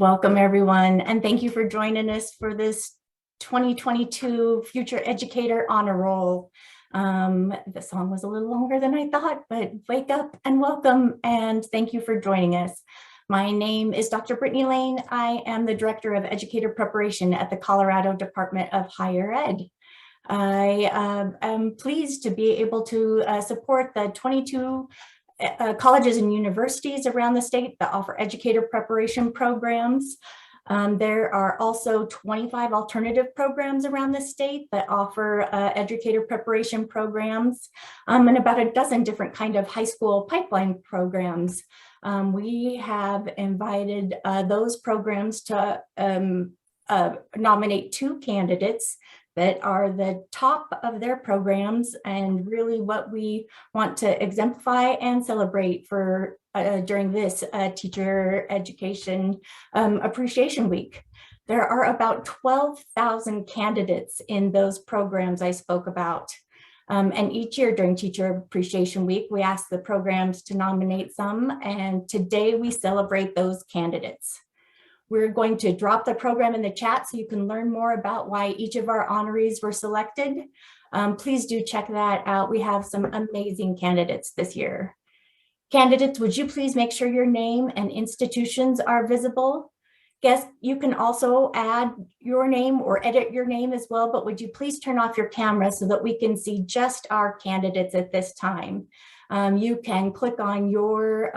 Welcome, everyone, and thank you for joining us for this 2022 Future Educator Honor Roll. The song was a little longer than I thought, but wake up and welcome, and thank you for joining us. My name is Dr. Brittany Lane. I am the Director of Educator Preparation at the Colorado Department of Higher Ed. I am pleased to be able to support the 22 colleges and universities around the state that offer educator preparation programs. There are also 25 alternative programs around the state that offer educator preparation programs, and about a dozen different kind of high school pipeline programs. We have invited those programs to nominate 2 candidates that are the top of their programs and really what we want to exemplify and celebrate for during this Teacher Education Appreciation Week. There are about 12,000 candidates in those programs I spoke about. And each year during Teacher Appreciation Week, we ask the programs to nominate some, and today we celebrate those candidates. We're going to drop the program in the chat so you can learn more about why each of our honorees were selected. Please do check that out. We have some amazing candidates this year. Candidates, would you please make sure your name and institutions are visible? Guests, you can also add your name or edit your name as well, but would you please turn off your camera so that we can see just our candidates at this time? You can click on your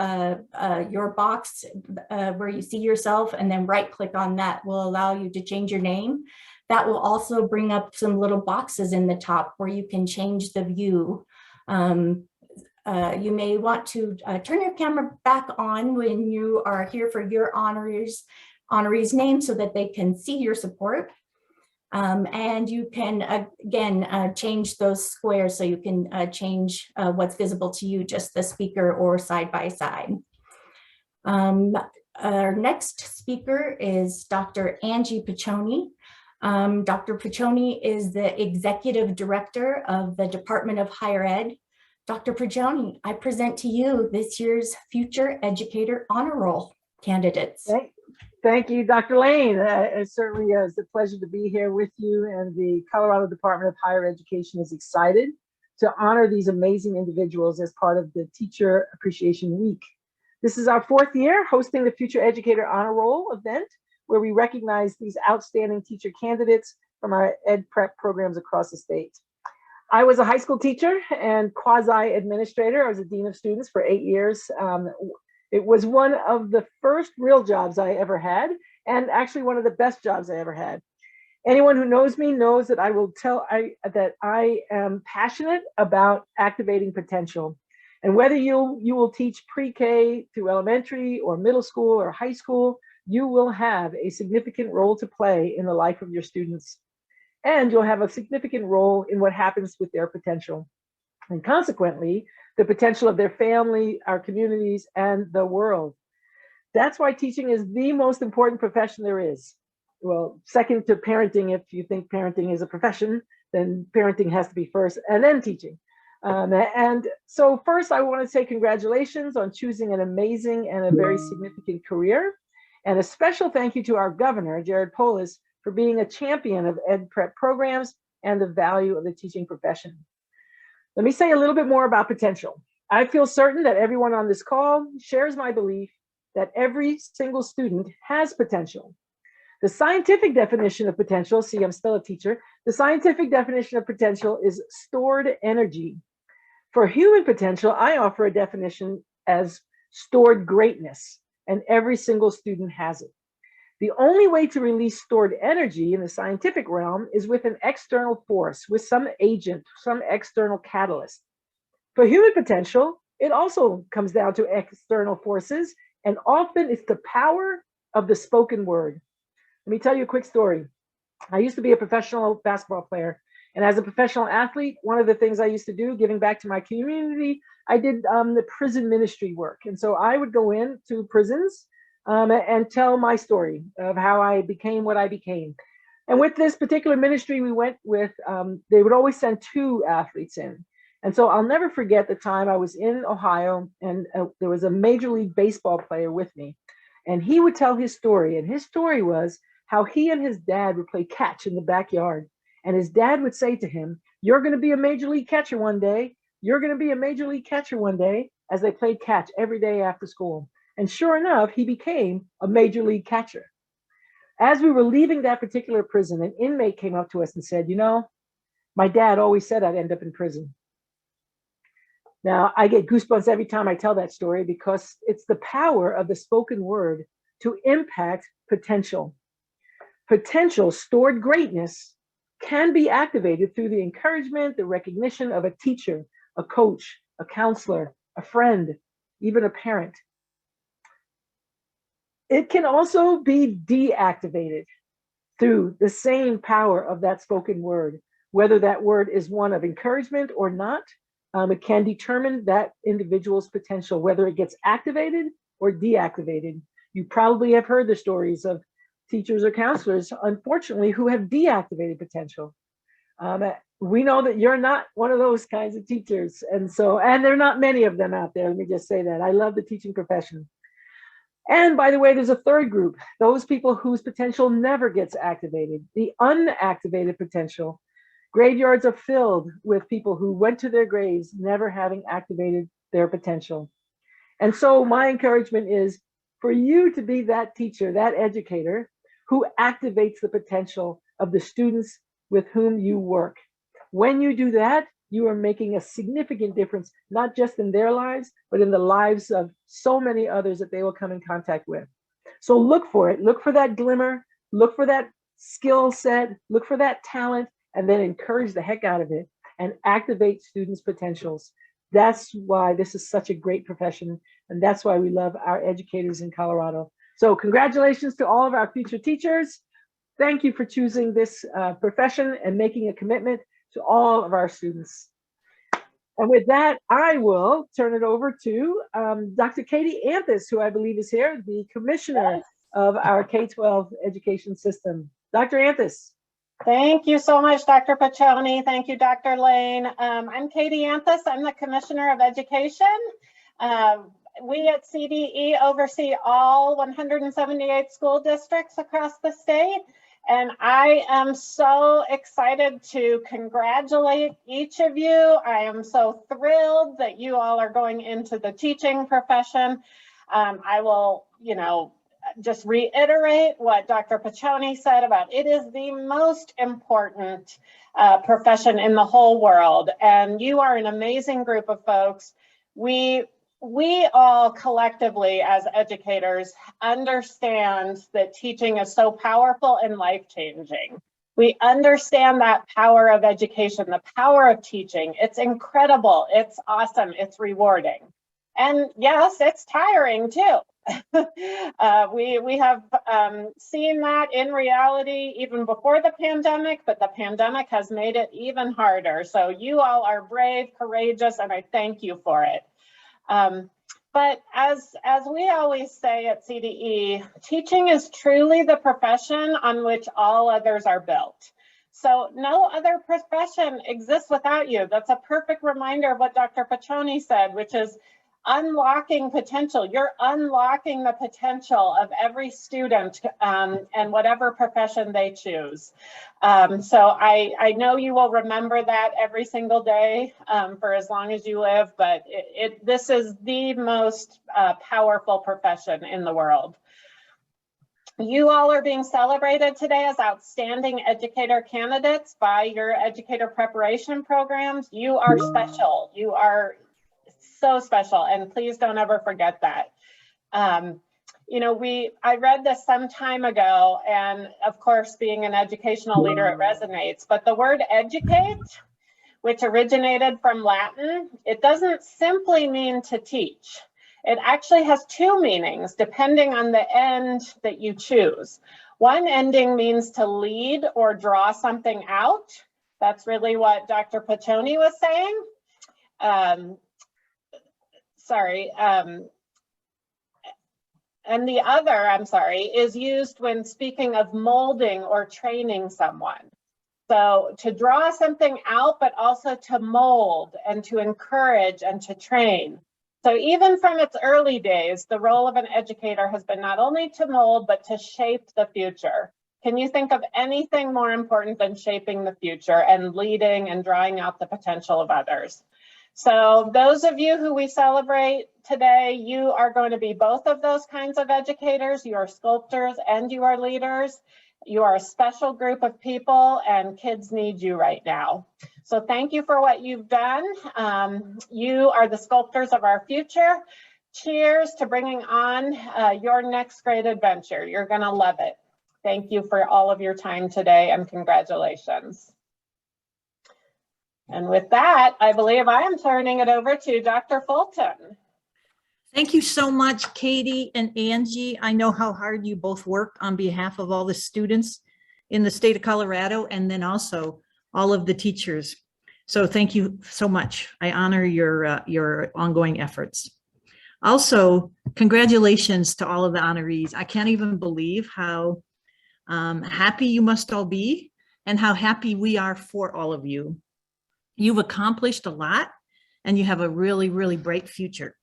box where you see yourself, and then right click on that will allow you to change your name. That will also bring up some little boxes in the top where you can change the view. You may want to turn your camera back on when you are here for your honoree's name so that they can see your support. And you can, again, change those squares so you can change what's visible to you, just the speaker or side by side. Our next speaker is Dr. Angie Piccioni. Dr. Piccioni is the Executive Director of the Department of Higher Ed. Dr. Piccioni, I present to you this year's Future Educator Honor Roll candidates. Thank you, Dr. Lane. It certainly is a pleasure to be here with you, and the Colorado Department of Higher Education is excited to honor these amazing individuals as part of the Teacher Appreciation Week. This is our 4th year hosting the Future Educator Honor Roll event, where we recognize these outstanding teacher candidates from our ed prep programs across the state. I was a high school teacher and quasi-administrator. I was a dean of students for 8 years. It was one of the first real jobs I ever had, and actually one of the best jobs I ever had. Anyone who knows me knows that that I am passionate about activating potential. And whether you will teach pre-K through elementary or middle school or high school, you will have a significant role to play in the life of your students. And you'll have a significant role in what happens with their potential. And consequently, the potential of their family, our communities, and the world. That's why teaching is the most important profession there is. Well, second to parenting, if you think parenting is a profession, then parenting has to be first, and then teaching. And so first, I want to say congratulations on choosing an amazing and a very significant career. And a special thank you to our governor, Jared Polis, for being a champion of ed prep programs and the value of the teaching profession. Let me say a little bit more about potential. I feel certain that everyone on this call shares my belief that every single student has potential. The scientific definition of potential, see, I'm still a teacher. The scientific definition of potential is stored energy. For human potential, I offer a definition as stored greatness, and every single student has it. The only way to release stored energy in the scientific realm is with an external force, with some agent, some external catalyst. For human potential, it also comes down to external forces, and often it's the power of the spoken word. Let me tell you a quick story. I used to be a professional basketball player, and as a professional athlete, one of the things I used to do, giving back to my community, I did the prison ministry work. And so I would go into prisons and tell my story of how I became what I became. And with this particular ministry we went with, they would always send 2 athletes in. And so I'll never forget the time I was in Ohio, and there was a Major League Baseball player with me. And he would tell his story. And his story was how he and his dad would play catch in the backyard. And his dad would say to him, "You're going to be a major league catcher one day. You're going to be a major league catcher one day," as they played catch every day after school. And sure enough, he became a major league catcher. As we were leaving that particular prison, an inmate came up to us and said, "You know, my dad always said I'd end up in prison." Now, I get goosebumps every time I tell that story because it's the power of the spoken word to impact potential. Potential, stored greatness, can be activated through the encouragement, the recognition of a teacher, a coach, a counselor, a friend, even a parent. It can also be deactivated through the same power of that spoken word, whether that word is one of encouragement or not. It can determine that individual's potential, whether it gets activated or deactivated. You probably have heard the stories of teachers or counselors, unfortunately, who have deactivated potential. We know that you're not one of those kinds of teachers. And there are not many of them out there. Let me just say that. I love the teaching profession. And by the way, there's a third group, those people whose potential never gets activated, the unactivated potential. Graveyards are filled with people who went to their graves never having activated their potential. And so my encouragement is for you to be that teacher, that educator who activates the potential of the students with whom you work. When you do that, you are making a significant difference, not just in their lives, but in the lives of so many others that they will come in contact with. So look for it, look for that glimmer, look for that skill set, look for that talent, and then encourage the heck out of it and activate students' potentials. That's why this is such a great profession, and that's why we love our educators in Colorado. So congratulations to all of our future teachers. Thank you for choosing this profession and making a commitment to all of our students. And with that, I will turn it over to Dr. Katie Anthus, who I believe is here, the commissioner of our K-12 education system. Dr. Anthus. Thank you so much, Dr. Piccioni. Thank you, Dr. Lane. I'm Katie Anthus. I'm the Commissioner of Education. We at CDE oversee all 178 school districts across the state. And I am so excited to congratulate each of you. I am so thrilled that you all are going into the teaching profession. I will, just reiterate what Dr. Piccioni said about it is the most important profession in the whole world. And you are an amazing group of folks. We all collectively as educators understand that teaching is so powerful and life-changing. We understand that power of education, the power of teaching. It's incredible, it's awesome, it's rewarding. And yes, it's tiring too. We have seen that in reality even before the pandemic, but the pandemic has made it even harder. So you all are brave, courageous, and I thank you for it. But as we always say at CDE, teaching is truly the profession on which all others are built. So no other profession exists without you. That's a perfect reminder of what Dr. Piccioni said, which is unlocking potential. You're unlocking the potential of every student and whatever profession they choose. So I know you will remember that every single day for as long as you live, but this is the most powerful profession in the world. You all are being celebrated today as outstanding educator candidates by your educator preparation programs. You are special. You are so special, and please don't ever forget that. I read this some time ago, and of course, being an educational leader, it resonates, but the word educate, which originated from Latin, it doesn't simply mean to teach. It actually has two meanings, depending on the end that you choose. One ending means to lead or draw something out. That's really what Dr. Piccioni was saying. And the other, is used when speaking of molding or training someone. So to draw something out, but also to mold and to encourage and to train. So even from its early days, the role of an educator has been not only to mold, but to shape the future. Can you think of anything more important than shaping the future and leading and drawing out the potential of others? So those of you who we celebrate today, you are going to be both of those kinds of educators. You are sculptors and you are leaders. You are a special group of people and kids need you right now. So thank you for what you've done. You are the sculptors of our future. Cheers to bringing on your next great adventure. You're gonna love it. Thank you for all of your time today and congratulations. And with that, I believe I am turning it over to Dr. Fulton. Thank you so much, Katie and Angie. I know how hard you both work on behalf of all the students in the state of Colorado and then also all of the teachers. So thank you so much. I honor your ongoing efforts. Also, congratulations to all of the honorees. I can't even believe how happy you must all be and how happy we are for all of you. You've accomplished a lot and you have a really, really bright future.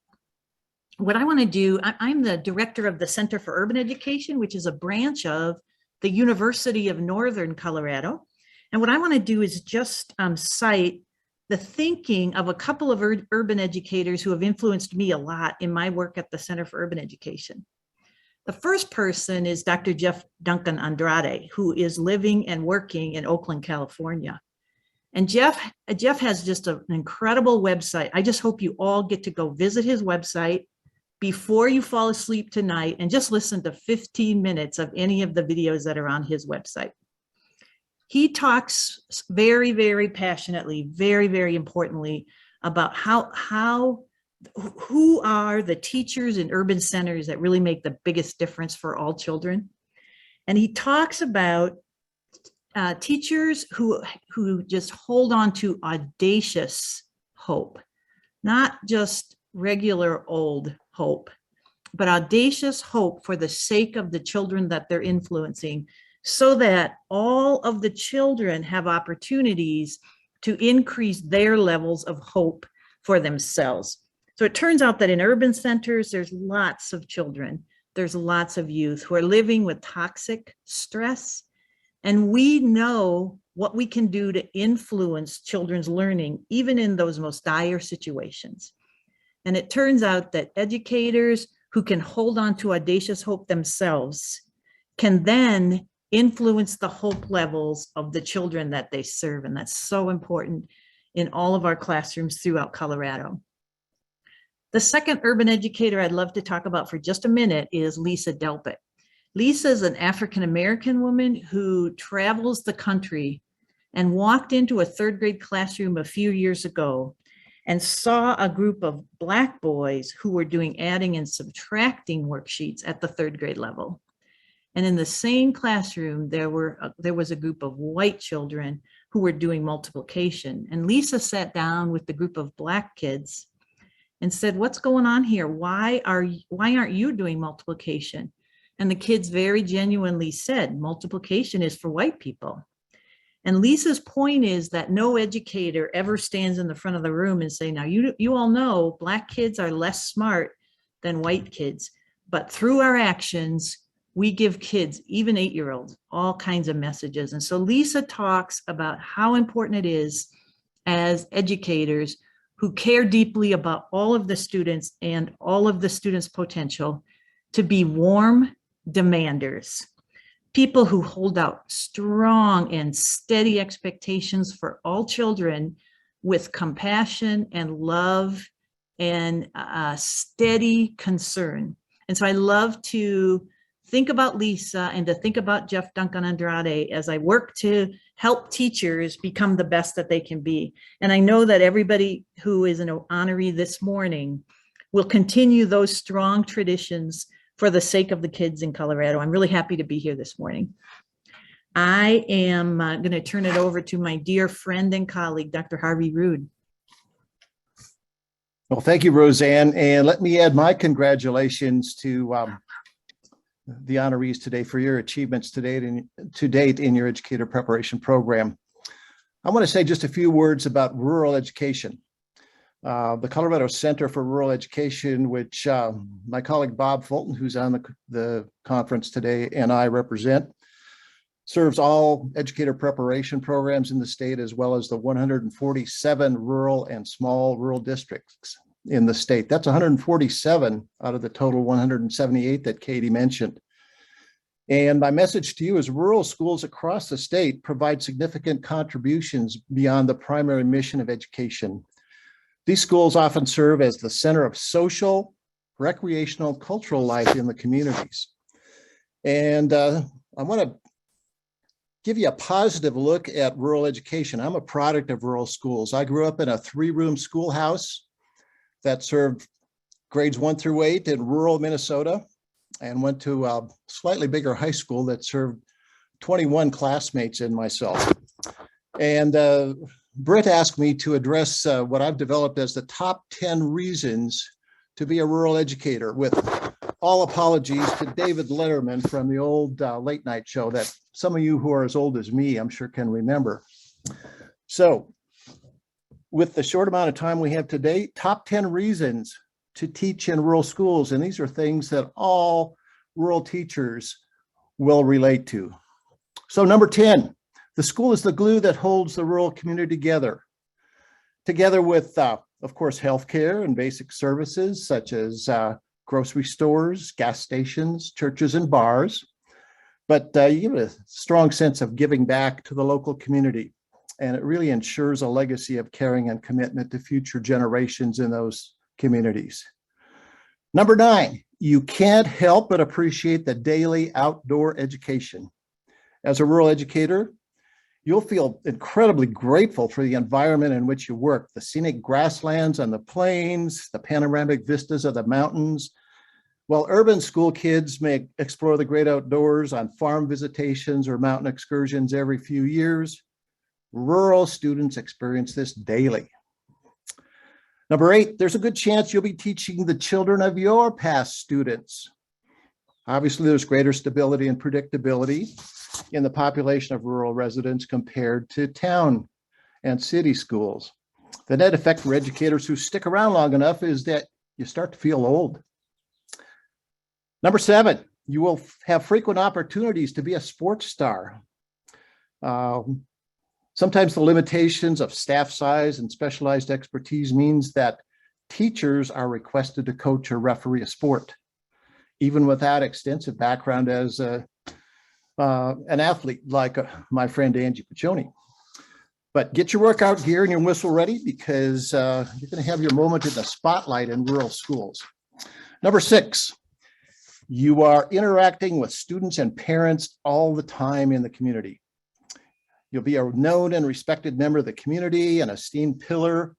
What I want to do, I'm the director of the Center for Urban Education, which is a branch of the University of Northern Colorado. And what I want to do is just cite the thinking of a couple of urban educators who have influenced me a lot in my work at the Center for Urban Education. The first person is Dr. Jeff Duncan Andrade, who is living and working in Oakland, California. And Jeff has just an incredible website. I just hope you all get to go visit his website before you fall asleep tonight and just listen to 15 minutes of any of the videos that are on his website. He talks very, very passionately, very, very importantly about who are the teachers in urban centers that really make the biggest difference for all children. And he talks about teachers who just hold on to audacious hope, not just regular old hope, but audacious hope for the sake of the children that they're influencing, so that all of the children have opportunities to increase their levels of hope for themselves. So it turns out that in urban centers, there's lots of children, there's lots of youth who are living with toxic stress. And we know what we can do to influence children's learning, even in those most dire situations. And it turns out that educators who can hold on to audacious hope themselves can then influence the hope levels of the children that they serve. And that's so important in all of our classrooms throughout Colorado. The second urban educator I'd love to talk about for just a minute is Lisa Delpit. Lisa is an African-American woman who travels the country and walked into a third grade classroom a few years ago and saw a group of Black boys who were doing adding and subtracting worksheets at the third grade level. And in the same classroom, there was a group of white children who were doing multiplication. And Lisa sat down with the group of Black kids and said, "What's going on here? Why aren't you doing multiplication?" And the kids very genuinely said, "Multiplication is for white people." And Lisa's point is that no educator ever stands in the front of the room and say, "Now you all know Black kids are less smart than white kids, but through our actions, we give kids, even 8-year-olds, all kinds of messages." And so Lisa talks about how important it is as educators who care deeply about all of the students and all of the students' potential to be warm demanders. People who hold out strong and steady expectations for all children with compassion and love and steady concern. And so I love to think about Lisa and to think about Jeff Duncan Andrade as I work to help teachers become the best that they can be. And I know that everybody who is an honoree this morning will continue those strong traditions for the sake of the kids in Colorado. I'm really happy to be here this morning. I am going to turn it over to my dear friend and colleague, Dr. Harvey Rood. Well, thank you, Roseanne. And let me add my congratulations to the honorees today for your achievements to date in your educator preparation program. I want to say just a few words about rural education. the Colorado Center for Rural Education, which my colleague Bob Fulton, who's on the conference today, and I represent, serves all educator preparation programs in the state, as well as the 147 rural and small rural districts in the state. That's 147 out of the total 178 that Katie mentioned. And my message to you is rural schools across the state provide significant contributions beyond the primary mission of education. These schools often serve as the center of social, recreational, cultural life in the communities. And I want to give you a positive look at rural education. I'm a product of rural schools. I grew up in a 3-room schoolhouse that served grades 1 through 8 in rural Minnesota, and went to a slightly bigger high school that served 21 classmates and myself. And Britt asked me to address what I've developed as the top 10 reasons to be a rural educator, with all apologies to David Letterman from the old late night show that some of you who are as old as me, I'm sure, can remember. So with the short amount of time we have today, top 10 reasons to teach in rural schools. And these are things that all rural teachers will relate to. So number 10, the school is the glue that holds the rural community together with, of course, healthcare and basic services such as grocery stores, gas stations, churches, and bars. But you give a strong sense of giving back to the local community, and it really ensures a legacy of caring and commitment to future generations in those communities. Number 9, you can't help but appreciate the daily outdoor education. As a rural educator, you'll feel incredibly grateful for the environment in which you work, the scenic grasslands on the plains, the panoramic vistas of the mountains. While urban school kids may explore the great outdoors on farm visitations or mountain excursions every few years, rural students experience this daily. Number 8, there's a good chance you'll be teaching the children of your past students. Obviously, there's greater stability and predictability in the population of rural residents compared to town and city schools. The net effect for educators who stick around long enough is that you start to feel old. Number 7, you will have frequent opportunities to be a sports star. Sometimes the limitations of staff size and specialized expertise means that teachers are requested to coach or referee a sport, even without extensive background as an athlete like my friend Angie Piccioni. But get your workout gear and your whistle ready, because you're going to have your moment in the spotlight in rural schools. Number 6, you are interacting with students and parents all the time in the community. You'll be a known and respected member of the community, an esteemed pillar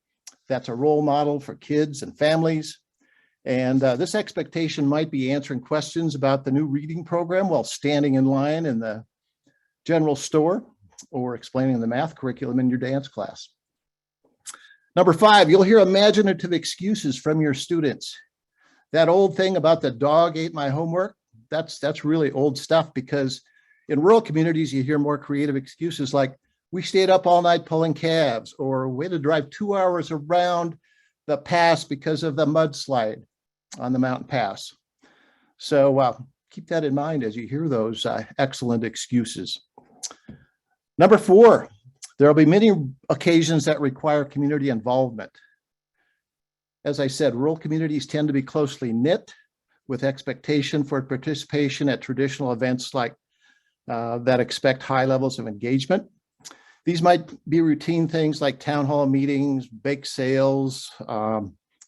that's a role model for kids and families. And this expectation might be answering questions about the new reading program while standing in line in the general store, or explaining the math curriculum in your dance class. Number 5, you'll hear imaginative excuses from your students. That old thing about the dog ate my homework, that's really old stuff, because in rural communities, you hear more creative excuses like, we stayed up all night pulling calves, or we had to drive 2 hours around the pass because of the mudslide on the mountain pass. So keep that in mind as you hear those excellent excuses. Number 4, there will be many occasions that require community involvement. As I said, rural communities tend to be closely knit, with expectation for participation at traditional events like that expect high levels of engagement. These might be routine things like town hall meetings, bake sales,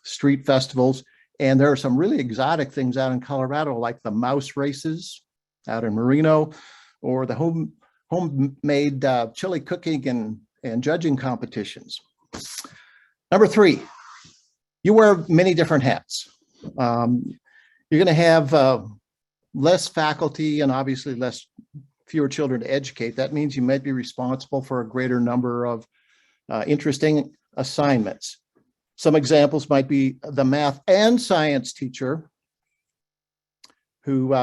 street festivals, and there are some really exotic things out in Colorado, like the mouse races out in Merino, or the homemade chili cooking and judging competitions. Number 3, you wear many different hats. You're going to have less faculty and obviously fewer children to educate. That means you might be responsible for a greater number of interesting assignments. Some examples might be the math and science teacher who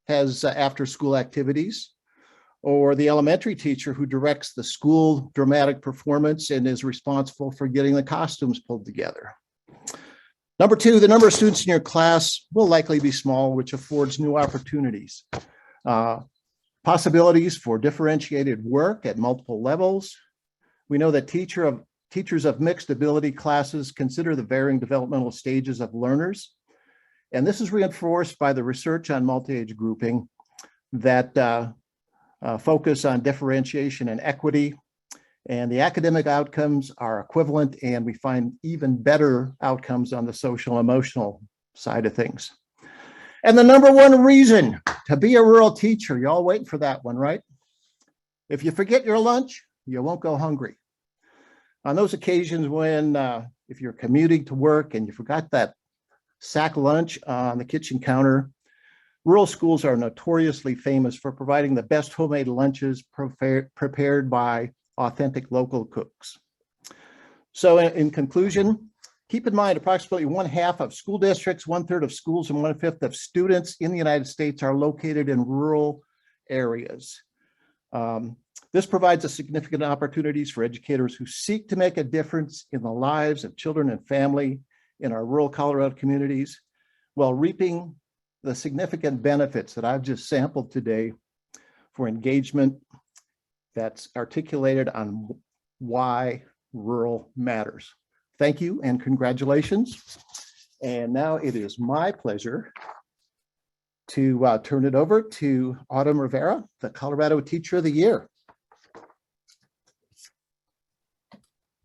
has after-school activities, or the elementary teacher who directs the school dramatic performance and is responsible for getting the costumes pulled together. Number two, the number of students in your class will likely be small, which affords new opportunities. Possibilities for differentiated work at multiple levels. We know that teachers of mixed ability classes consider the varying developmental stages of learners. And this is reinforced by the research on multi-age grouping that focus on differentiation and equity. And the academic outcomes are equivalent, and we find even better outcomes on the social emotional side of things. And the number one reason to be a rural teacher, you all waiting for that one, right? If you forget your lunch, you won't go hungry. On those occasions when, if you're commuting to work and you forgot that sack lunch on the kitchen counter, rural schools are notoriously famous for providing the best homemade lunches prepared by authentic local cooks. So in conclusion, keep in mind approximately 1/2 of school districts, 1/3 of schools, and 1/5 of students in the United States are located in rural areas. This provides us significant opportunities for educators who seek to make a difference in the lives of children and family in our rural Colorado communities, while reaping the significant benefits that I've just sampled today for engagement that's articulated on why rural matters. Thank you and congratulations. And now it is my pleasure to turn it over to Autumn Rivera, the Colorado Teacher of the Year.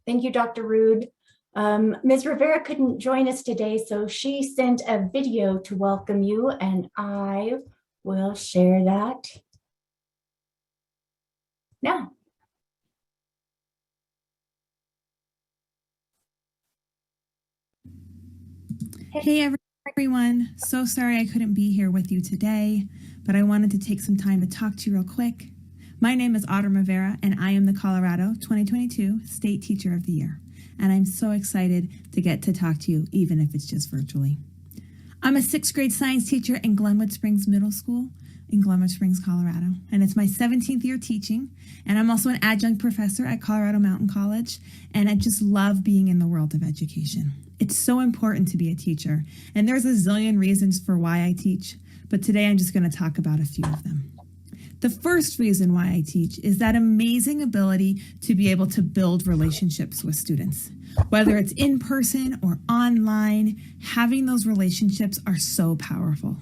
Thank you, Dr. Rude. Ms. Rivera couldn't join us today, so she sent a video to welcome you, and I will share that now. Hey everyone, so sorry I couldn't be here with you today, but I wanted to take some time to talk to you real quick. My name is Autumn Rivera, and I am the Colorado 2022 State Teacher of the Year, and I'm so excited to get to talk to you, even if it's just virtually. I'm a 6th grade science teacher in Glenwood Springs Middle School in Glenwood Springs, Colorado, and it's my 17th year teaching, and I'm also an adjunct professor at Colorado Mountain College, and I just love being in the world of education. It's so important to be a teacher, and there's a zillion reasons for why I teach, but today I'm just going to talk about a few of them. The first reason why I teach is that amazing ability to be able to build relationships with students. Whether it's in person or online, having those relationships are so powerful.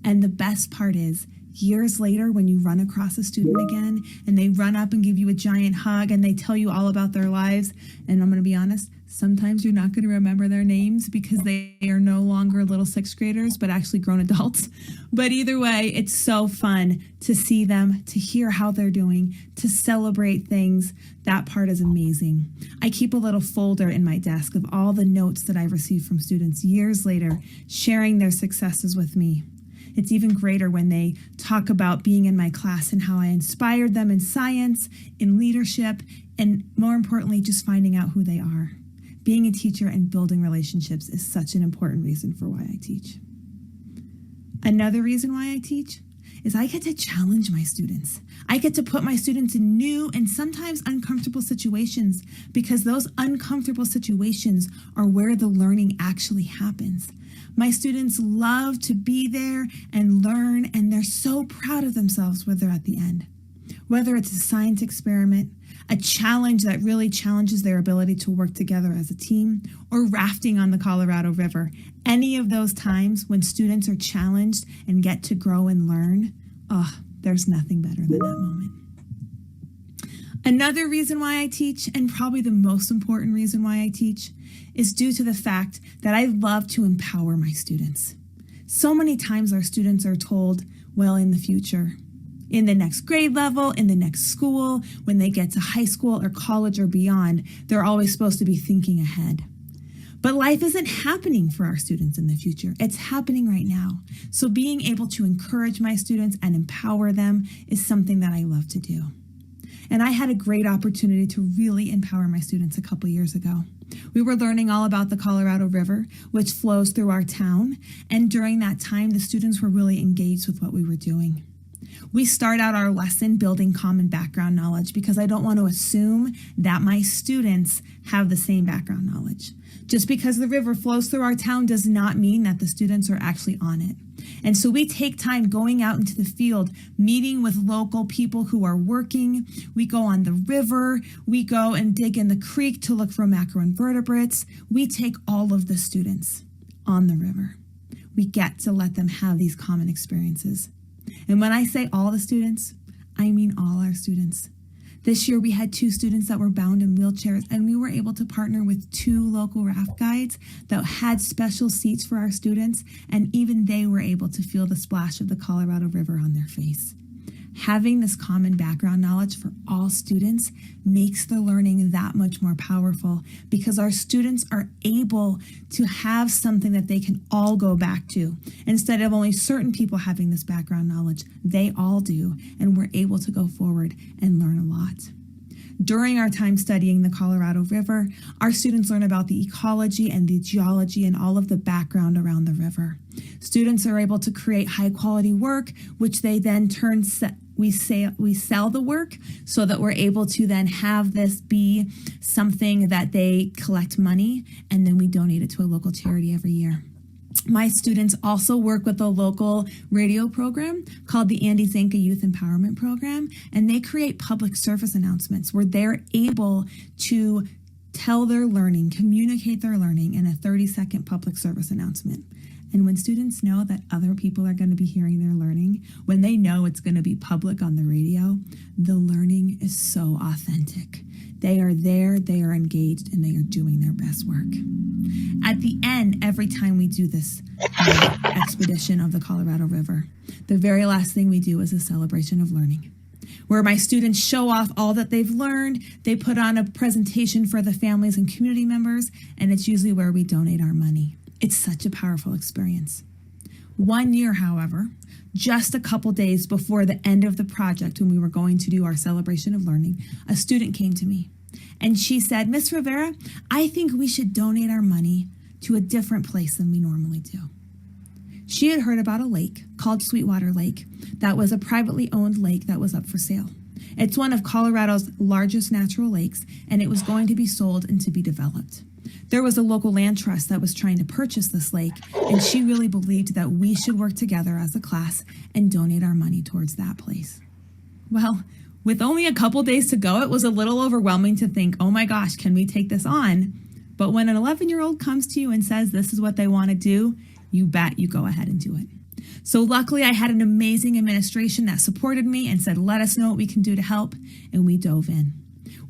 And the best part is, years later, when you run across a student again and they run up and give you a giant hug and they tell you all about their lives, and I'm going to be honest, sometimes you're not going to remember their names because they are no longer little 6th graders, but actually grown adults. But either way, it's so fun to see them, to hear how they're doing, to celebrate things. That part is amazing. I keep a little folder in my desk of all the notes that I received from students years later, sharing their successes with me. It's even greater when they talk about being in my class and how I inspired them in science, in leadership, and more importantly, just finding out who they are. Being a teacher and building relationships is such an important reason for why I teach. Another reason why I teach is I get to challenge my students. I get to put my students in new and sometimes uncomfortable situations, because those uncomfortable situations are where the learning actually happens. My students love to be there and learn, and they're so proud of themselves when they're at the end. Whether it's a science experiment, a challenge that really challenges their ability to work together as a team, or rafting on the Colorado River, any of those times when students are challenged and get to grow and learn, there's nothing better than that moment. Another reason why I teach, and probably the most important reason why I teach, is due to the fact that I love to empower my students. So many times our students are told, well, in the future, in the next grade level, in the next school, when they get to high school or college or beyond, they're always supposed to be thinking ahead. But life isn't happening for our students in the future. It's happening right now. So being able to encourage my students and empower them is something that I love to do. And I had a great opportunity to really empower my students a couple years ago. We were learning all about the Colorado River, which flows through our town. And during that time, the students were really engaged with what we were doing. We start out our lesson building common background knowledge because I don't want to assume that my students have the same background knowledge. Just because the river flows through our town does not mean that the students are actually on it. And so we take time going out into the field, meeting with local people who are working. We go on the river. We go and dig in the creek to look for macroinvertebrates. We take all of the students on the river. We get to let them have these common experiences. And when I say all the students, I mean all our students. This year we had 2 students that were bound in wheelchairs, and we were able to partner with 2 local raft guides that had special seats for our students, and even they were able to feel the splash of the Colorado River on their face. Having this common background knowledge for all students makes the learning that much more powerful because our students are able to have something that they can all go back to. Instead of only certain people having this background knowledge, they all do, and we're able to go forward and learn a lot. During our time studying the Colorado River, our students learn about the ecology and the geology and all of the background around the river. Students are able to create high quality work, which they then we sell the work so that we're able to then have this be something that they collect money, and then we donate it to a local charity every year. My students also work with a local radio program called the Andy Zanka Youth Empowerment Program, and they create public service announcements where they're able to tell their learning, communicate their learning in a 30-second public service announcement. And when students know that other people are going to be hearing their learning, when they know it's going to be public on the radio, the learning is so authentic. They are there, they are engaged, and they are doing their best work. At the end, every time we do this expedition of the Colorado River, the very last thing we do is a celebration of learning, where my students show off all that they've learned. They put on a presentation for the families and community members, and it's usually where we donate our money. It's such a powerful experience. One year, however, just a couple days before the end of the project, when we were going to do our celebration of learning, a student came to me and she said, "Miss Rivera, I think we should donate our money to a different place than we normally do." She had heard about a lake called Sweetwater Lake that was a privately owned lake that was up for sale. It's one of Colorado's largest natural lakes, and it was going to be sold and to be developed. There was a local land trust that was trying to purchase this lake, and she really believed that we should work together as a class and donate our money towards that place. Well, with only a couple days to go, it was a little overwhelming to think, oh my gosh, can we take this on? But when an 11-year-old comes to you and says this is what they want to do, you bet you go ahead and do it. So luckily, I had an amazing administration that supported me and said, let us know what we can do to help, and we dove in.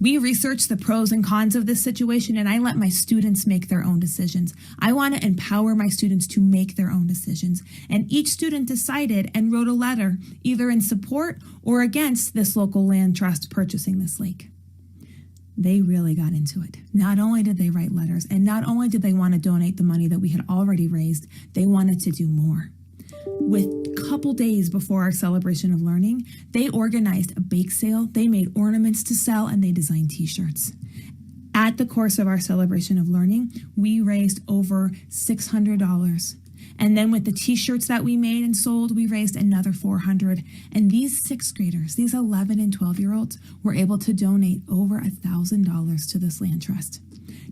We researched the pros and cons of this situation, and I let my students make their own decisions. I want to empower my students to make their own decisions. And each student decided and wrote a letter, either in support or against this local land trust purchasing this lake. They really got into it. Not only did they write letters, and not only did they want to donate the money that we had already raised, they wanted to do more. With a couple days before our celebration of learning, they organized a bake sale, they made ornaments to sell, and they designed t-shirts. At the course of our celebration of learning, we raised over $600. And then with the t-shirts that we made and sold, we raised another $400. And these 6th graders, these 11 and 12-year-olds, were able to donate over $1,000 to this land trust.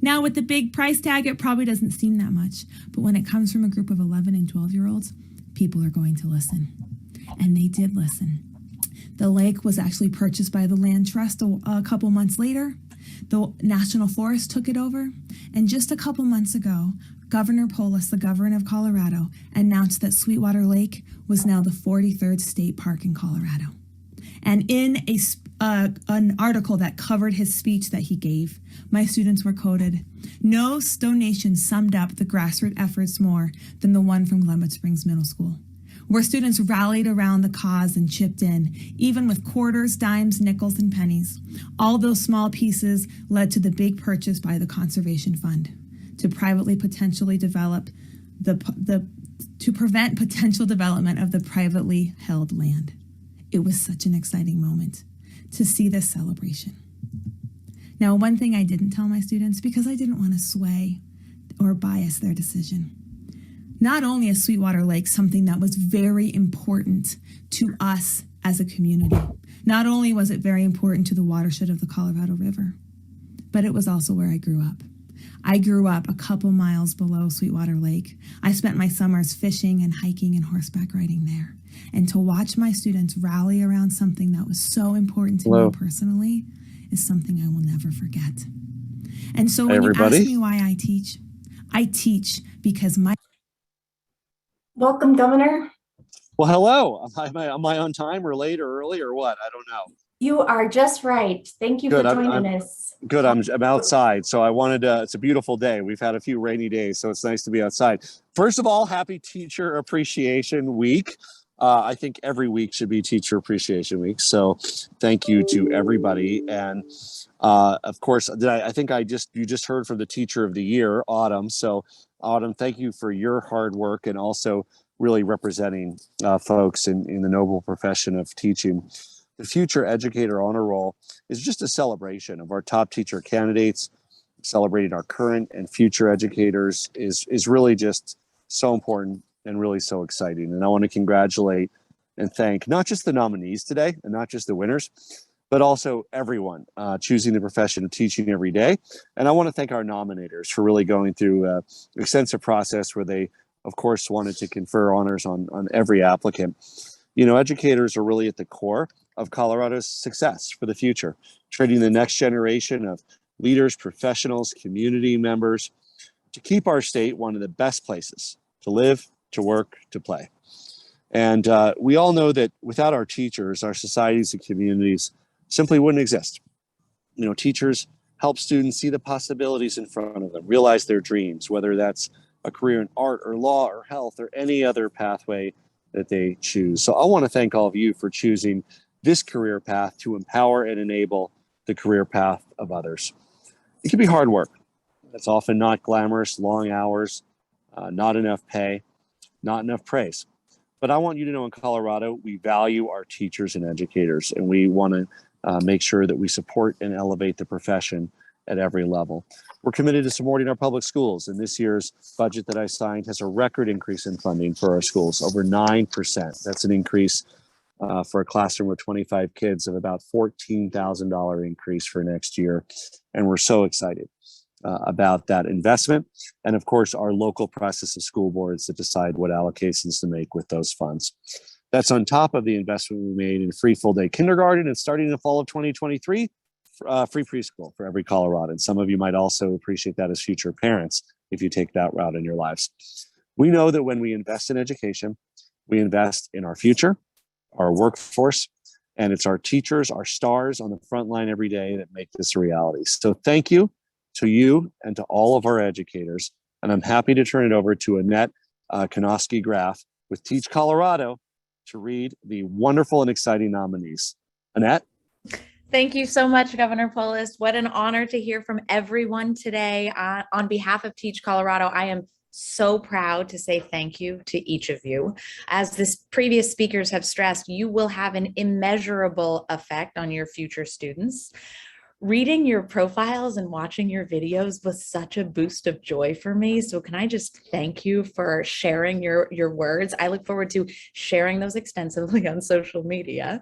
Now, with the big price tag, it probably doesn't seem that much. But when it comes from a group of 11 and 12-year-olds, people are going to listen. And they did listen. The lake was actually purchased by the land trust a couple months later. The National Forest took it over. And just a couple months ago, Governor Polis, the governor of Colorado, announced that Sweetwater Lake was now the 43rd state park in Colorado. And in an article that covered his speech that he gave, my students were quoted, "No donation summed up the grassroots efforts more than the one from Glenwood Springs Middle School, where students rallied around the cause and chipped in, even with quarters, dimes, nickels, and pennies. All those small pieces led to the big purchase by the Conservation Fund to privately potentially develop to prevent potential development of the privately held land." It was such an exciting moment to see this celebration. Now, one thing I didn't tell my students, because I didn't want to sway or bias their decision. Not only is Sweetwater Lake something that was very important to us as a community. Not only was it very important to the watershed of the Colorado River, but it was also where I grew up. I grew up a couple miles below Sweetwater Lake. I spent my summers fishing and hiking and horseback riding there. And to watch my students rally around something that was so important to me personally is something I will never forget. And so when you ask me why I teach because my... Welcome, Governor. Well, hello. Am I on time or late or early or what? I don't know. You are just right. Thank you for joining us. Good. I'm outside. So I wanted to, it's a beautiful day. We've had a few rainy days, so it's nice to be outside. First of all, happy Teacher Appreciation Week. I think every week should be Teacher Appreciation Week. So thank you to everybody. And of course, I think you just heard from the Teacher of the Year, Autumn. So Autumn, thank you for your hard work and also really representing folks in the noble profession of teaching. The Future Educator Honor Roll is just a celebration of our top teacher candidates. Celebrating our current and future educators is really just so important and really so exciting. And I want to congratulate and thank not just the nominees today and not just the winners, but also everyone choosing the profession of teaching every day. And I want to thank our nominators for really going through an extensive process where they, of course, wanted to confer honors on every applicant. You know, educators are really at the core of Colorado's success for the future, training the next generation of leaders, professionals, community members to keep our state one of the best places to live, to work, to play. And we all know that without our teachers, our societies and communities simply wouldn't exist. You know, teachers help students see the possibilities in front of them, realize their dreams, whether that's a career in art or law or health or any other pathway that they choose. So I want to thank all of you for choosing this career path to empower and enable the career path of others. It can be hard work. It's often not glamorous, long hours, not enough pay, not enough praise. But I want you to know in Colorado, we value our teachers and educators, and we want to make sure that we support and elevate the profession at every level. We're committed to supporting our public schools, and this year's budget that I signed has a record increase in funding for our schools, over 9%. That's an increase for a classroom with 25 kids of about $14,000 increase for next year. And we're so excited about that investment. And of course, our local process of school boards that decide what allocations to make with those funds. That's on top of the investment we made in free full day kindergarten and starting in the fall of 2023, free preschool for every Coloradan. Some of you might also appreciate that as future parents if you take that route in your lives. We know that when we invest in education, we invest in our future, our workforce, and it's our teachers, our stars on the front line every day that make this a reality. So thank you to you and to all of our educators. And I'm happy to turn it over to Annette Konoski-Graf with Teach Colorado to read the wonderful and exciting nominees. Annette? Thank you so much, Governor Polis. What an honor to hear from everyone today. On behalf of Teach Colorado, I am so proud to say thank you to each of you. As the previous speakers have stressed, you will have an immeasurable effect on your future students. Reading your profiles and watching your videos was such a boost of joy for me. So can I just thank you for sharing your words? I look forward to sharing those extensively on social media.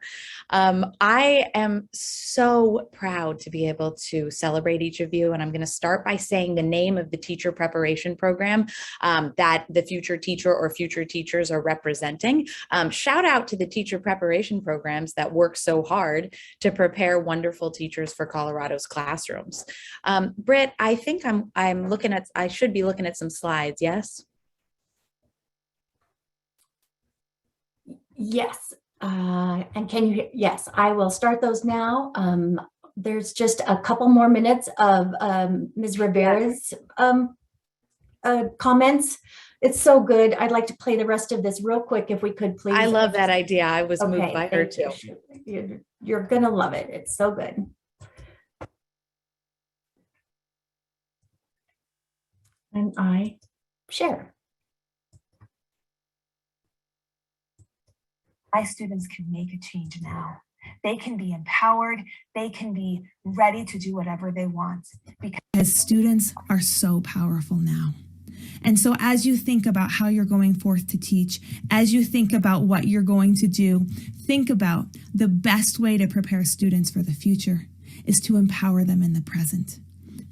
I am so proud to be able to celebrate each of you. And I'm going to start by saying the name of the teacher preparation program that the future teacher or future teachers are representing. Shout out to the teacher preparation programs that work so hard to prepare wonderful teachers for Colorado's classrooms. Britt, I think I should be looking at some slides, yes? Yes. And can you, yes, I will start those now. There's just a couple more minutes of Ms. Rivera's comments. It's so good. I'd like to play the rest of this real quick if we could, please. I love that idea. I was moved by her too. You're gonna love it. It's so good. And I share. My students can make a change now. They can be empowered. They can be ready to do whatever they want. Because students are so powerful now. And so as you think about how you're going forth to teach, as you think about what you're going to do, think about the best way to prepare students for the future is to empower them in the present.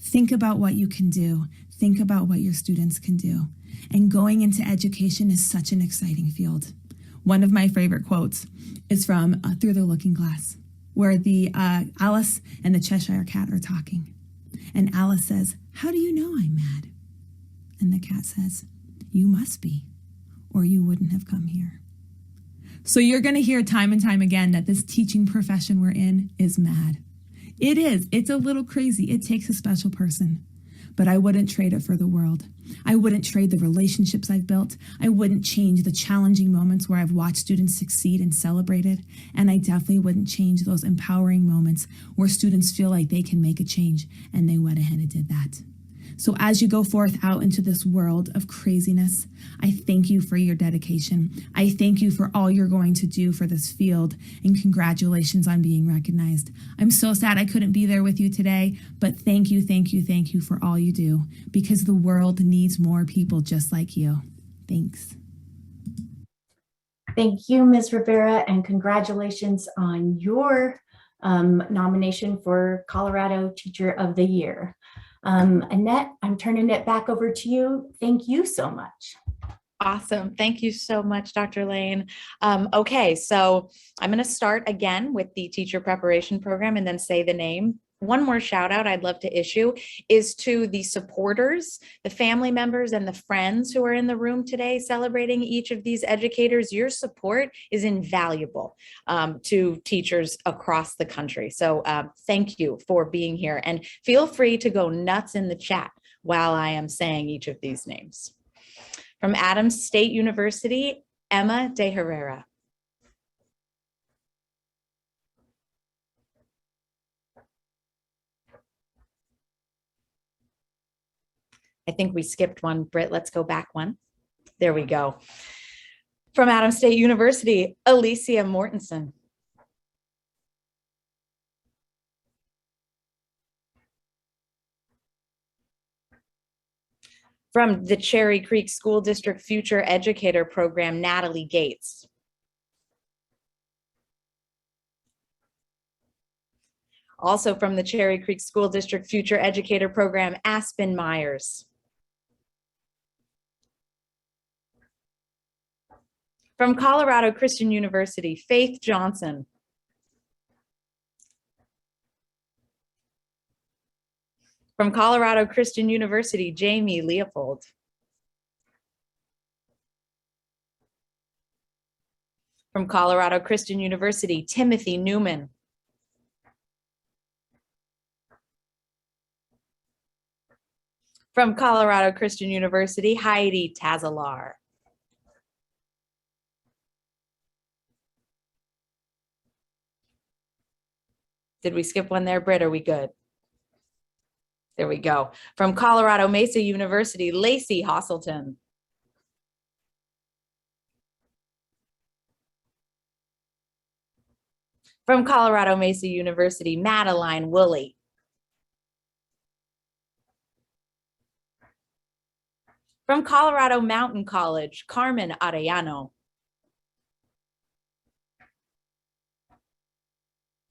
Think about what you can do. Think about what your students can do. And going into education is such an exciting field. One of my favorite quotes is from Through the Looking Glass, where the Alice and the Cheshire Cat are talking. And Alice says, "How do you know I'm mad?" And the cat says, "You must be, or you wouldn't have come here." So you're going to hear time and time again that this teaching profession we're in is mad. It is. It's a little crazy. It takes a special person. But I wouldn't trade it for the world. I wouldn't trade the relationships I've built. I wouldn't change the challenging moments where I've watched students succeed and celebrated. And I definitely wouldn't change those empowering moments where students feel like they can make a change, and they went ahead and did that. So as you go forth out into this world of craziness, I thank you for your dedication. I thank you for all you're going to do for this field, and congratulations on being recognized. I'm so sad I couldn't be there with you today, but thank you for all you do, because the world needs more people just like you. Thanks. Thank you, Ms. Rivera, and congratulations on your nomination for Colorado Teacher of the Year. Annette, I'm turning it back over to you. Thank you so much. Awesome. Thank you so much, Dr. Lane. Okay, so I'm going to start again with the teacher preparation program and then say the name. One more shout out I'd love to issue is to the supporters, the family members, and the friends who are in the room today celebrating each of these educators. Your support is invaluable to teachers across the country. So thank you for being here, and feel free to go nuts in the chat while I am saying each of these names. From Adams State University, Emma De Herrera. I think we skipped one, Britt. Let's go back one. There we go. From Adams State University, Alicia Mortensen. From the Cherry Creek School District Future Educator Program, Natalee Gates. Also from the Cherry Creek School District Future Educator Program, Aspyn Myers. From Colorado Christian University, Faith Johnson. From Colorado Christian University, Jamie Leopold. From Colorado Christian University, Timothy Newman. From Colorado Christian University, Heidi Tazelaar. Did we skip one there, Britt? Are we good? There we go. From Colorado Mesa University, Lacey Hoselton. From Colorado Mesa University, Madeline Woolley. From Colorado Mountain College, Carmen Arellano.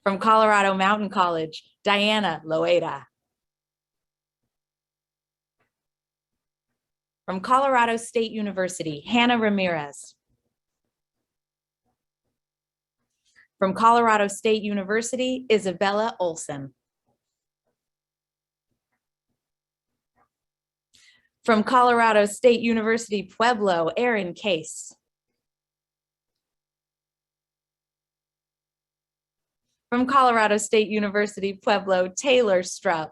From Colorado Mountain College, Diana Loera. From Colorado State University, Hannah Ramirez. From Colorado State University, Isabella Olsson. From Colorado State University, Pueblo, Erin Case. From Colorado State University, Pueblo, Taylor Strupp.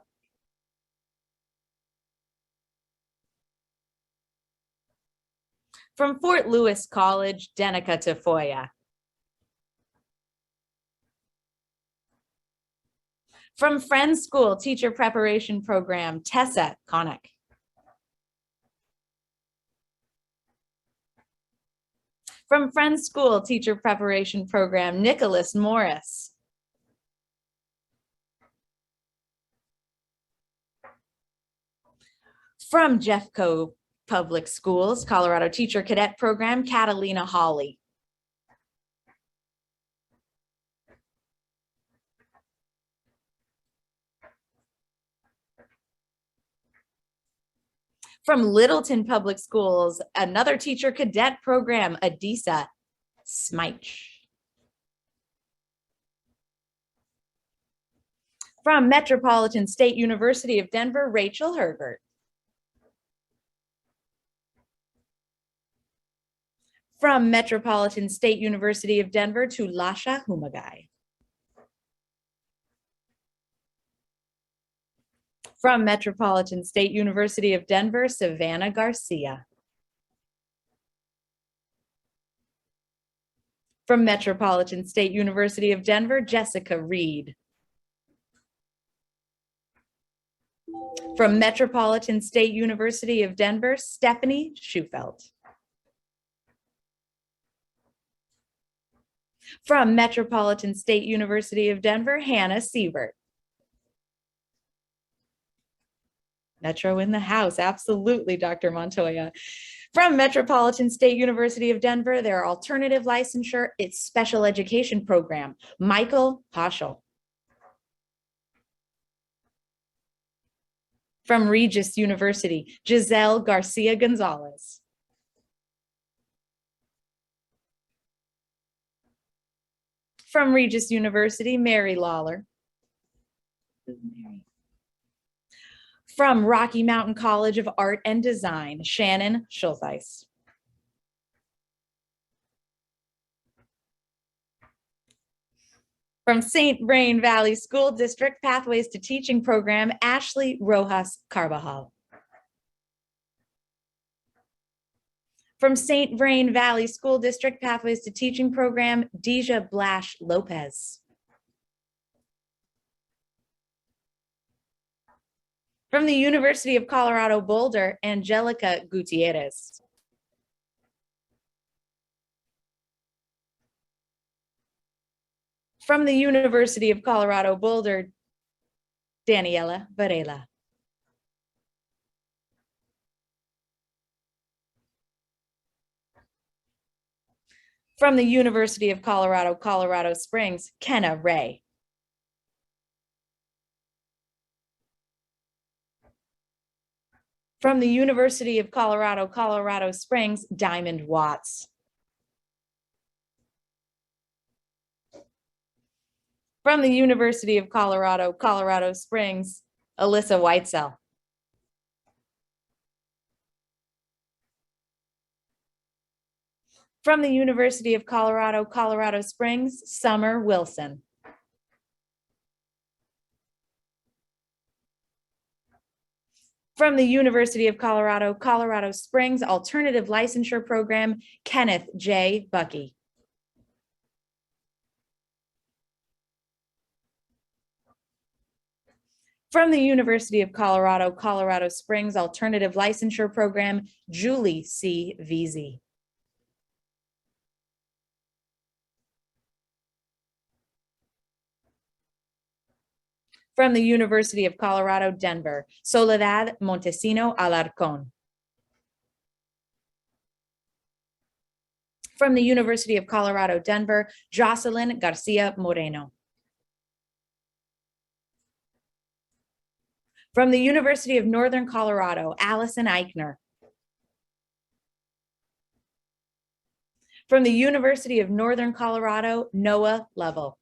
From Fort Lewis College, Denica Tafoya. From Friends School Teacher Preparation Program, Tessa Konik. From Friends School Teacher Preparation Program, Nicholas Morris. From Jeffco Public Schools, Colorado Teacher Cadet Program, Catalina Holly. From Littleton Public Schools, another Teacher Cadet Program, Adisa Smajic. From Metropolitan State University of Denver, Rachel Herbert. From Metropolitan State University of Denver, Tulasha Humagai. From Metropolitan State University of Denver, Savannah Garcia. From Metropolitan State University of Denver, Jessica Reed. From Metropolitan State University of Denver, Stephanie Schufelt. From Metropolitan State University of Denver, Hannah Siebert. Metro in the house, absolutely, Dr. Montoya. From Metropolitan State University of Denver, their alternative licensure, its special education program, Michael Hoschel. From Regis University, Giselle Garcia Gonzalez. From Regis University, Mary Lawler. From Rocky Mountain College of Art and Design, Shannon Schultheis. From St. Vrain Valley School District Pathways to Teaching Program, Ashley Rojas Carbajal. From St. Vrain Valley School District Pathways to Teaching Program, Deja Blash Lopez. From the University of Colorado Boulder, Angelica Gutierrez. From the University of Colorado Boulder, Daniela Varela. From the University of Colorado, Colorado Springs, Kenna Rae. From the University of Colorado, Colorado Springs, Dymond Watts. From the University of Colorado, Colorado Springs, Allissa Whitesell. From the University of Colorado, Colorado Springs, Summer Wilson. From the University of Colorado, Colorado Springs Alternative Licensure Program, Kenneth J. Bucky. From the University of Colorado, Colorado Springs Alternative Licensure Program, Julie C. Veazey. From the University of Colorado, Denver, Soledad Montecino-Alarcon. From the University of Colorado, Denver, Joselyne Garcia-Moreno. From the University of Northern Colorado, Allison Eichner. From the University of Northern Colorado, Noah Lovell.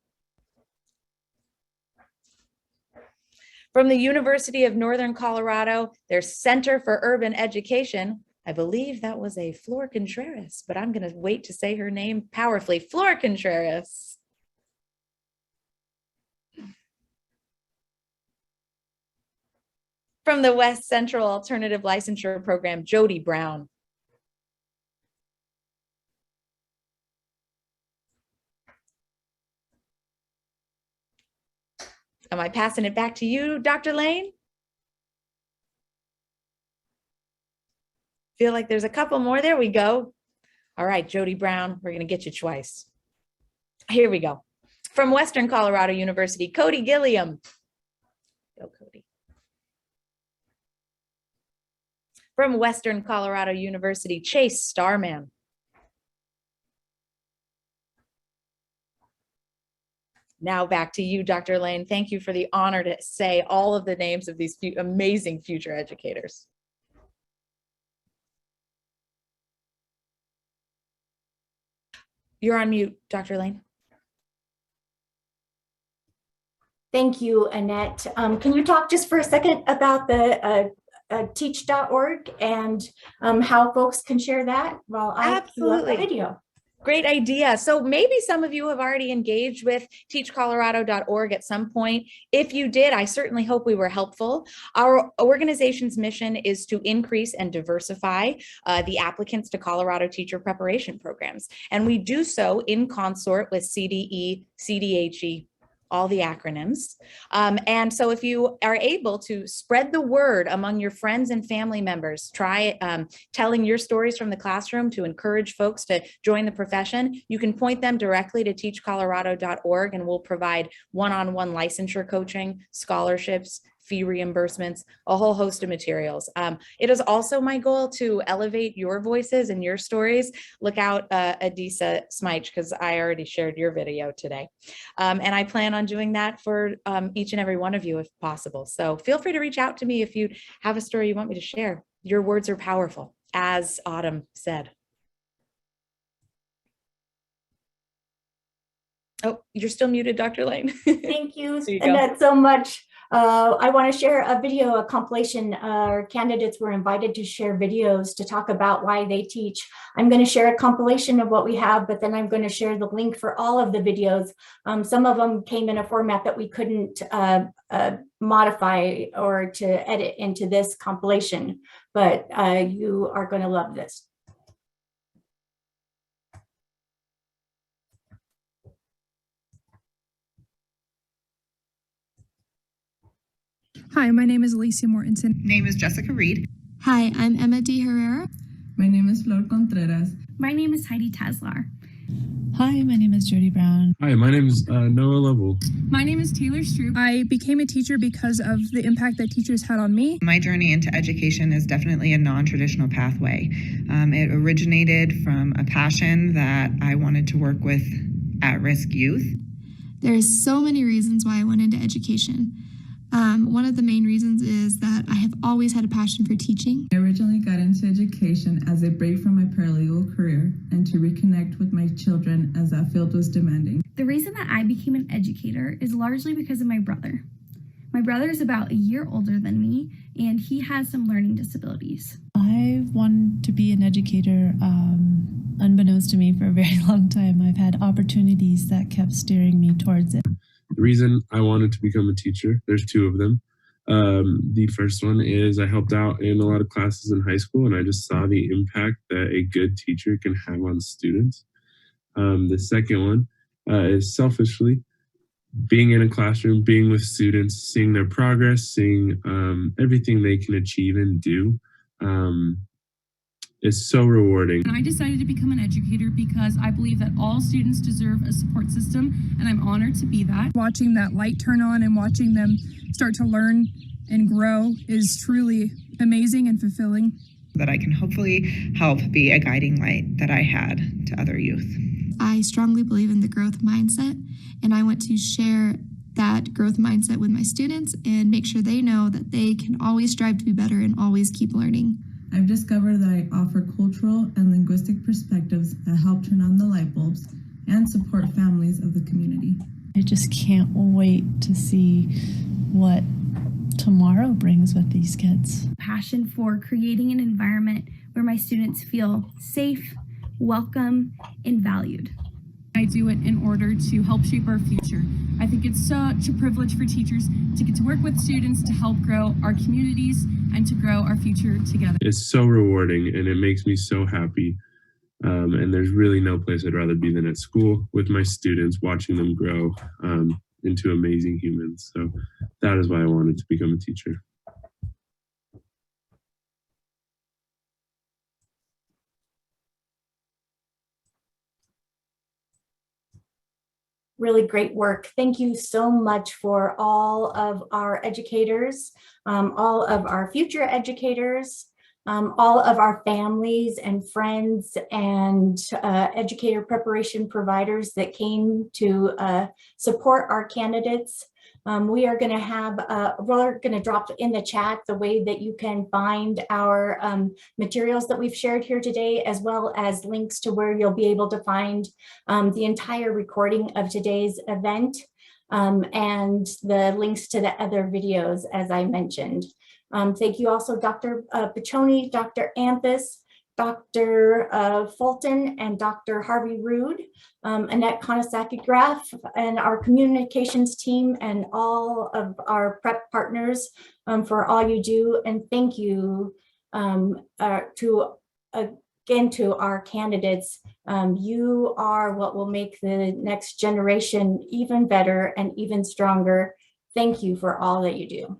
From the University of Northern Colorado, their Center for Urban Education, I believe that was a Flor Contreras, but I'm going to wait to say her name powerfully. Flor Contreras. From the West Central Alternative Licensure Program, Jodi Brown. Am I passing it back to you, Dr. Lane? Feel like there's a couple more. There we go. All right, Jodi Brown, we're going to get you twice. Here we go. From Western Colorado University, Cody Gilliam. Go, Cody. From Western Colorado University, Chase Starman. Now back to you, Dr. Lane. Thank you for the honor to say all of the names of these amazing future educators. You're on mute, Dr. Lane. Thank you, Annette. Can you talk just for a second about the teach.org and how folks can share that while I queue up the video? Great idea. So maybe some of you have already engaged with teachcolorado.org at some point. If you did, I certainly hope we were helpful. Our organization's mission is to increase and diversify the applicants to Colorado teacher preparation programs. And we do so in consort with CDE, CDHE, all the acronyms. And so if you are able to spread the word among your friends and family members, try telling your stories from the classroom to encourage folks to join the profession, you can point them directly to teachcolorado.org and we'll provide one-on-one licensure coaching, scholarships, fee reimbursements, a whole host of materials. It is also my goal to elevate your voices and your stories. Look out, Adisa Smajic, because I already shared your video today. And I plan on doing that for each and every one of you if possible. So feel free to reach out to me if you have a story you want me to share. Your words are powerful, as Autumn said. Oh, you're still muted, Dr. Lane. Thank you, Annette, so much. I want to share a video, a compilation. Our candidates were invited to share videos to talk about why they teach. I'm going to share a compilation of what we have, but then I'm going to share the link for all of the videos. Some of them came in a format that we couldn't modify or to edit into this compilation, but you are going to love this. Hi, my name is Alicia Mortensen. Name is Jessica Reed. Hi, I'm Emma D. Herrera. My name is Flor Contreras. My name is Heidi Tazelaar. Hi, my name is Jodi Brown. Hi, my name is Noah Lovell. My name is Taylor Stroop. I became a teacher because of the impact that teachers had on me. My journey into education is definitely a non-traditional pathway. It originated from a passion that I wanted to work with at-risk youth. There's so many reasons why I went into education. One of the main reasons is that I have always had a passion for teaching. I originally got into education as a break from my paralegal career and to reconnect with my children as that field was demanding. The reason that I became an educator is largely because of my brother. My brother is about a year older than me, and he has some learning disabilities. I've wanted to be an educator unbeknownst to me for a very long time. I've had opportunities that kept steering me towards it. The reason I wanted to become a teacher, there's two of them. The first one is I helped out in a lot of classes in high school, and I just saw the impact that a good teacher can have on students. The second one is selfishly being in a classroom, being with students, seeing their progress, seeing everything they can achieve and do. Is so rewarding. And I decided to become an educator because I believe that all students deserve a support system, and I'm honored to be that. Watching that light turn on and watching them start to learn and grow is truly amazing and fulfilling. That I can hopefully help be a guiding light that I had to other youth. I strongly believe in the growth mindset, and I want to share that growth mindset with my students and make sure they know that they can always strive to be better and always keep learning. I've discovered that I offer cultural and linguistic perspectives that help turn on the light bulbs and support families of the community. I just can't wait to see what tomorrow brings with these kids. Passion for creating an environment where my students feel safe, welcome, and valued. I do it in order to help shape our future. I think it's such a privilege for teachers to get to work with students to help grow our communities and to grow our future together. It's so rewarding and it makes me so happy. And there's really no place I'd rather be than at school with my students, watching them grow into amazing humans. So that is why I wanted to become a teacher. Really great work. Thank you so much for all of our educators, all of our future educators, all of our families and friends and educator preparation providers that came to support our candidates. We are going to have, we're going to drop in the chat the way that you can find our materials that we've shared here today, as well as links to where you'll be able to find the entire recording of today's event and the links to the other videos, as I mentioned. Thank you also, Dr. Piccioni, Dr. Anthus, Dr. Fulton, and Dr. Harvey Rood, Annette Konasaki-Graf, and our communications team, and all of our prep partners for all you do. And thank you again to our candidates. You are what will make the next generation even better and even stronger. Thank you for all that you do.